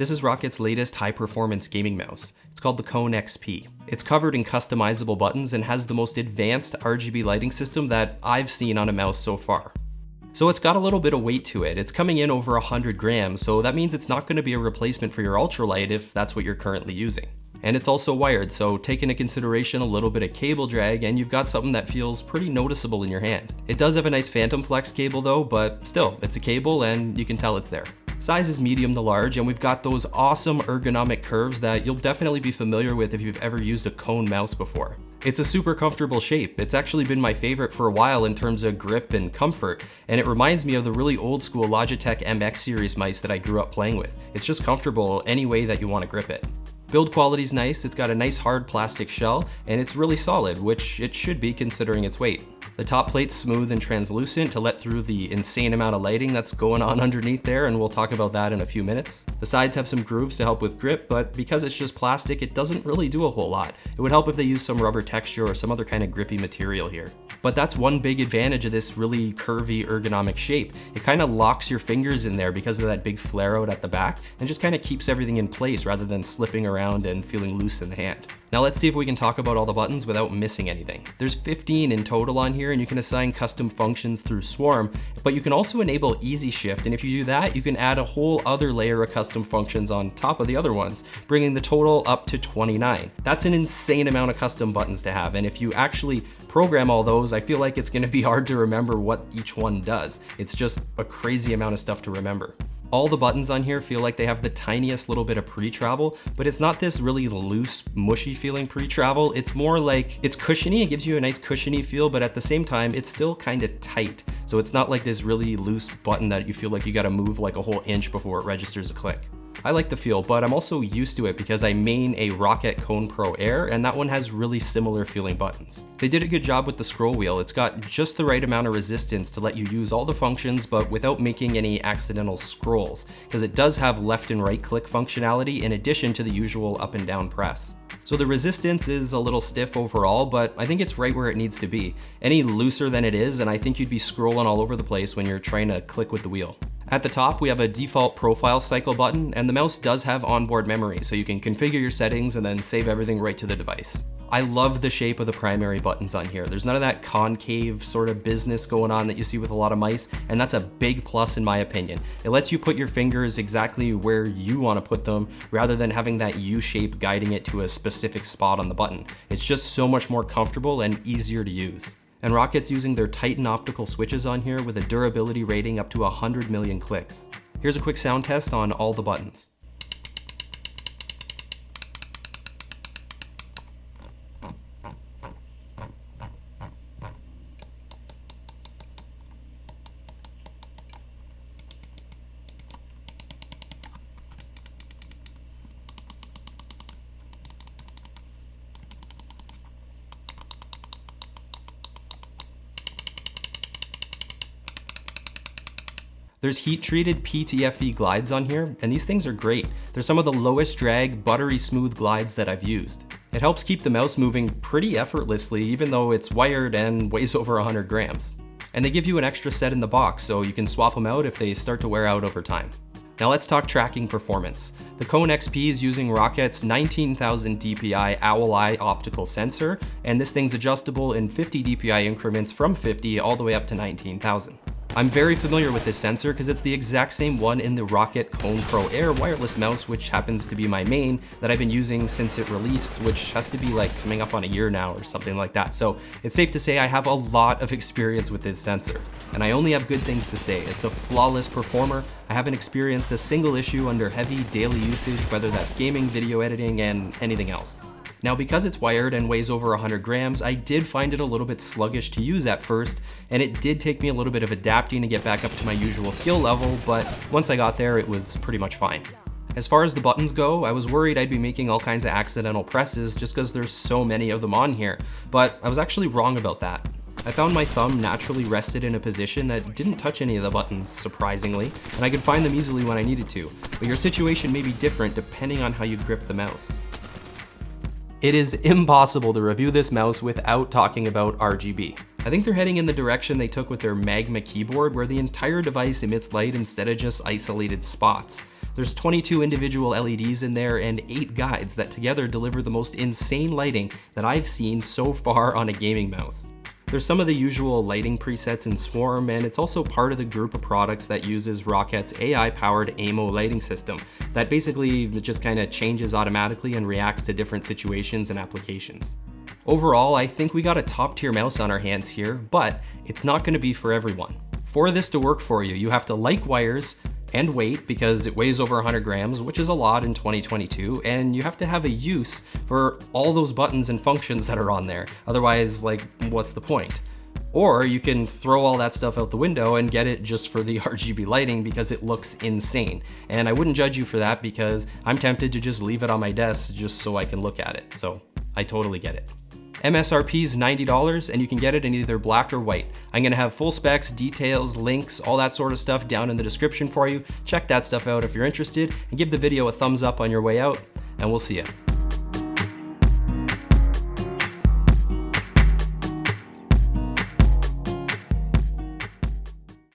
This is Roccat's latest high-performance gaming mouse. It's called the Kone XP. It's covered in customizable buttons and has the most advanced RGB lighting system that I've seen on a mouse so far. So it's got a little bit of weight to it. It's coming in over 100 grams, so that means it's not going to be a replacement for your ultralight if that's what you're currently using. And it's also wired, so take into consideration a little bit of cable drag and you've got something that feels pretty noticeable in your hand. It does have a nice Phantomflex cable though, but still, it's a cable and you can tell it's there. Size is medium to large, and we've got those awesome ergonomic curves that you'll definitely be familiar with if you've ever used a Kone mouse before. It's a super comfortable shape. It's actually been my favorite for a while in terms of grip and comfort, and it reminds me of the really old school Logitech MX series mice that I grew up playing with. It's just comfortable any way that you want to grip it. Build quality's nice, it's got a nice hard plastic shell, and it's really solid, which it should be considering its weight. The top plate's smooth and translucent to let through the insane amount of lighting that's going on underneath there, and we'll talk about that in a few minutes. The sides have some grooves to help with grip, but because it's just plastic, it doesn't really do a whole lot. It would help if they used some rubber texture or some other kind of grippy material here. But that's one big advantage of this really curvy ergonomic shape. It kind of locks your fingers in there because of that big flare out at the back, and just kind of keeps everything in place rather than slipping around and feeling loose in the hand. Now let's see if we can talk about all the buttons without missing anything. There's 15 in total on here, and you can assign custom functions through Swarm, but you can also enable Easy Shift, and if you do that, you can add a whole other layer of custom functions on top of the other ones, bringing the total up to 29. That's an insane amount of custom buttons to have, and if you actually program all those, I feel like it's going to be hard to remember what each one does. It's just a crazy amount of stuff to remember. All the buttons on here feel like they have the tiniest little bit of pre-travel, but it's not this really loose, mushy feeling pre-travel. It's more like it's cushiony. It gives you a nice cushiony feel, but at the same time, it's still kind of tight. So it's not like this really loose button that you feel like you got to move like a whole inch before it registers a click. I like the feel, but I'm also used to it because I main a Roccat Kone Pro Air, and that one has really similar feeling buttons. They did a good job with the scroll wheel. It's got just the right amount of resistance to let you use all the functions, but without making any accidental scrolls, because it does have left and right click functionality in addition to the usual up and down press. So the resistance is a little stiff overall, but I think it's right where it needs to be. Any looser than it is, and I think you'd be scrolling all over the place when you're trying to click with the wheel. At the top, we have a default profile cycle button, and the mouse does have onboard memory, so you can configure your settings and then save everything right to the device. I love the shape of the primary buttons on here. There's none of that concave sort of business going on that you see with a lot of mice, and that's a big plus in my opinion. It lets you put your fingers exactly where you want to put them, rather than having that U shape guiding it to a specific spot on the button. It's just so much more comfortable and easier to use. And Roccat's using their Titan optical switches on here with a durability rating up to 100 million clicks. Here's a quick sound test on all the buttons. There's heat-treated PTFE glides on here, and these things are great. They're some of the lowest drag, buttery smooth glides that I've used. It helps keep the mouse moving pretty effortlessly, even though it's wired and weighs over 100 grams. And they give you an extra set in the box, so you can swap them out if they start to wear out over time. Now let's talk tracking performance. The Kone XP is using Roccat's 19,000 dpi owl eye optical sensor, and this thing's adjustable in 50 dpi increments from 50 all the way up to 19,000. I'm very familiar with this sensor because it's the exact same one in the Roccat Kone Pro Air wireless mouse, which happens to be my main that I've been using since it released, which has to be like coming up on a year now or something like that. So it's safe to say I have a lot of experience with this sensor, and I only have good things to say. It's a flawless performer. I haven't experienced a single issue under heavy daily usage, whether that's gaming, video editing, and anything else. Now, because it's wired and weighs over 100 grams, I did find it a little bit sluggish to use at first, and it did take me a little bit of adapting to get back up to my usual skill level, but once I got there, it was pretty much fine. As far as the buttons go, I was worried I'd be making all kinds of accidental presses just because there's so many of them on here, but I was actually wrong about that. I found my thumb naturally rested in a position that didn't touch any of the buttons, surprisingly, and I could find them easily when I needed to, but your situation may be different depending on how you grip the mouse. It is impossible to review this mouse without talking about RGB. I think they're heading in the direction they took with their Magma keyboard, where the entire device emits light instead of just isolated spots. There's 22 individual LEDs in there and 8 guides that together deliver the most insane lighting that I've seen so far on a gaming mouse. There's some of the usual lighting presets in Swarm, and it's also part of the group of products that uses Roccat's AI-powered AIMO lighting system that basically just kind of changes automatically and reacts to different situations and applications. Overall, I think we got a top-tier mouse on our hands here, but it's not going to be for everyone. For this to work for you, you have to like wires and weight, because it weighs over 100 grams, which is a lot in 2022, and you have to have a use for all those buttons and functions that are on there. Otherwise, like, what's the point? Or you can throw all that stuff out the window and get it just for the RGB lighting because it looks insane. And I wouldn't judge you for that, because I'm tempted to just leave it on my desk just so I can look at it. So I totally get it. MSRP is $90 and you can get it in either black or white. I'm gonna have full specs, details, links, all that sort of stuff down in the description for you. Check that stuff out if you're interested, and give the video a thumbs up on your way out, and we'll see ya.